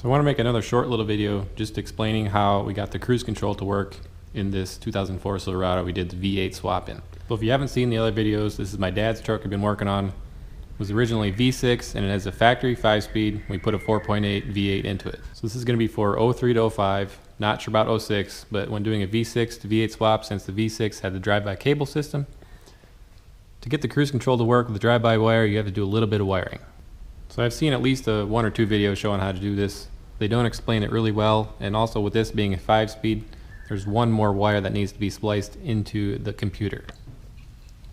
So I want to make another short little video just explaining how we got the cruise control to work in this 2004 Silverado. We did the V8 swap in. So if you haven't seen the other videos, this is my dad's truck I've been working on. It was originally V6 and it has a factory 5-speed. We put a 4.8 V8 into it. So this is going to be for 03 to 05. Not sure about 06, but when doing a V6 to V8 swap, since the V6 had the drive-by cable system, to get the cruise control to work with the drive-by wire, you have to do a little bit of wiring. So I've seen at least one or two videos showing how to do this. They don't explain it really well, and also with this being a 5-speed, there's one more wire that needs to be spliced into the computer.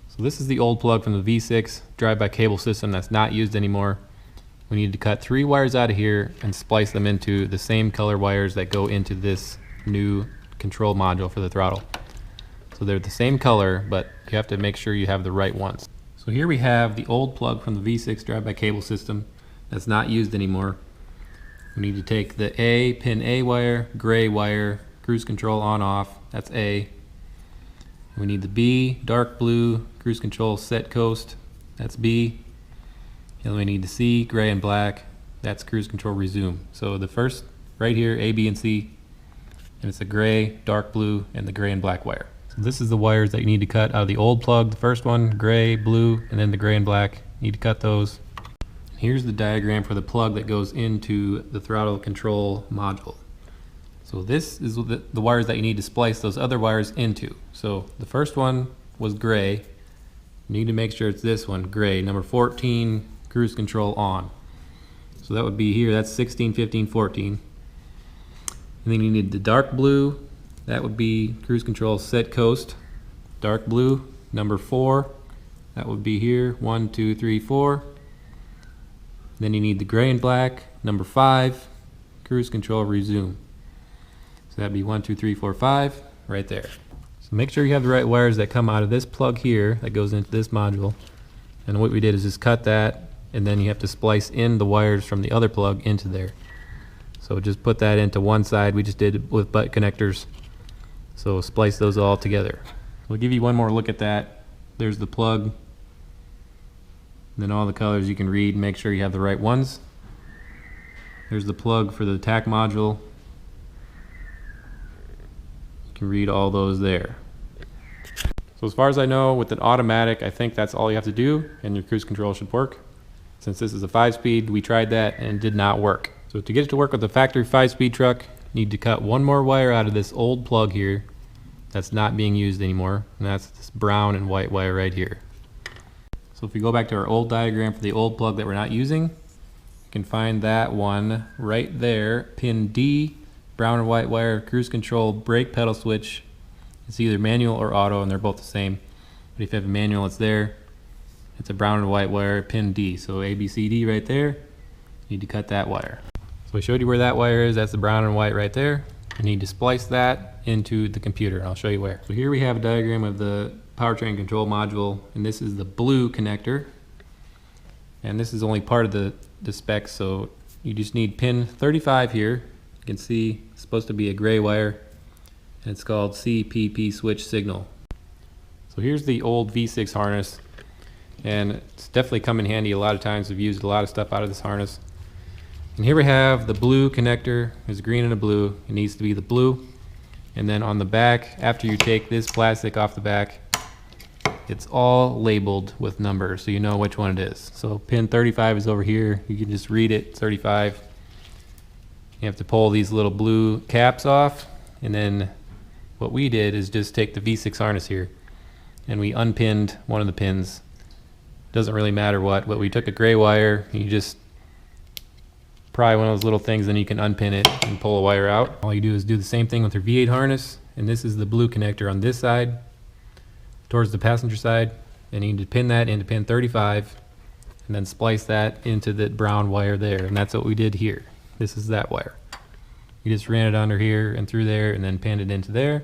So this is the old plug from the V6 drive-by cable system that's not used anymore. We need to cut 3 wires out of here and splice them into the same color wires that go into this new control module for the throttle. So they're the same color, but you have to make sure you have the right ones. So here we have the old plug from the V6 drive-by cable system that's not used anymore. We need to take the A, pin A wire, gray wire, cruise control on off, that's A. We need the B, dark blue, cruise control set coast, that's B. And we need the C, gray and black, that's cruise control resume. So the first, right here, A, B, and C, and it's the gray, dark blue, and the gray and black wire. So this is the wires that you need to cut out of the old plug. The first one, gray, blue, and then the gray and black. You need to cut those. Here's the diagram for the plug that goes into the throttle control module. So this is the wires that you need to splice those other wires into. So the first one was gray. You need to make sure it's this one, gray, number 14, cruise control on. So that would be here, that's 16, 15, 14. And then you need the dark blue, that would be cruise control set coast. Dark blue, number 4, that would be here, 1, 2, 3, 4. Then you need the gray and black, number 5, cruise control resume. So that'd be 1, 2, 3, 4, 5, right there. So make sure you have the right wires that come out of this plug here that goes into this module. And what we did is just cut that, and then you have to splice in the wires from the other plug into there. So just put that into one side. We just did it with butt connectors. So splice those all together. We'll give you one more look at that. There's the plug. Then all the colors you can read, make sure you have the right ones. There's the plug for the TAC module. You can read all those there. So as far as I know, with an automatic, I think that's all you have to do and your cruise control should work. Since this is a 5-speed, we tried that and it did not work. So to get it to work with the factory 5-speed truck, you need to cut one more wire out of this old plug here that's not being used anymore, and that's this brown and white wire right here. So if we go back to our old diagram for the old plug that we're not using, you can find that one right there, pin D, brown and white wire, cruise control, brake pedal switch. It's either manual or auto, and they're both the same. But if you have a manual, it's there. It's a brown and white wire, pin D. So A, B, C, D right there. You need to cut that wire. So I showed you where that wire is. That's the brown and white right there. You need to splice that into the computer. I'll show you where. So here we have a diagram of the powertrain control module, and this is the blue connector. And this is only part of the specs, so you just need pin 35 here. You can see it's supposed to be a gray wire, and it's called CPP switch signal. So here's the old V6 harness, and it's definitely come in handy a lot of times. We've used a lot of stuff out of this harness. And here we have the blue connector. There's green and a blue. It needs to be the blue. And then on the back, after you take this plastic off the back, it's all labeled with numbers, so you know which one it is. So pin 35 is over here. You can just read it, 35. You have to pull these little blue caps off, and then what we did is just take the V6 harness here, and we unpinned one of the pins. Doesn't really matter what, but we took a gray wire, and you just pry one of those little things, then you can unpin it and pull a wire out. All you do is do the same thing with your V8 harness, and this is the blue connector on this side towards the passenger side, and you need to pin that into pin 35 and then splice that into the brown wire there, and that's what we did here. This is that wire. You just ran it under here and through there and then pinned it into there.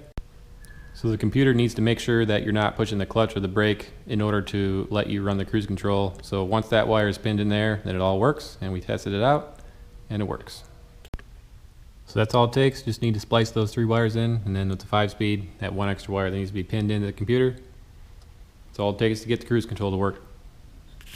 So the computer needs to make sure that you're not pushing the clutch or the brake in order to let you run the cruise control. So once that wire is pinned in there, then it all works, and we tested it out and it works. So that's all it takes. Just need to splice those 3 wires in, and then with the 5-speed, that one extra wire that needs to be pinned into the computer. That's all it takes to get the cruise control to work.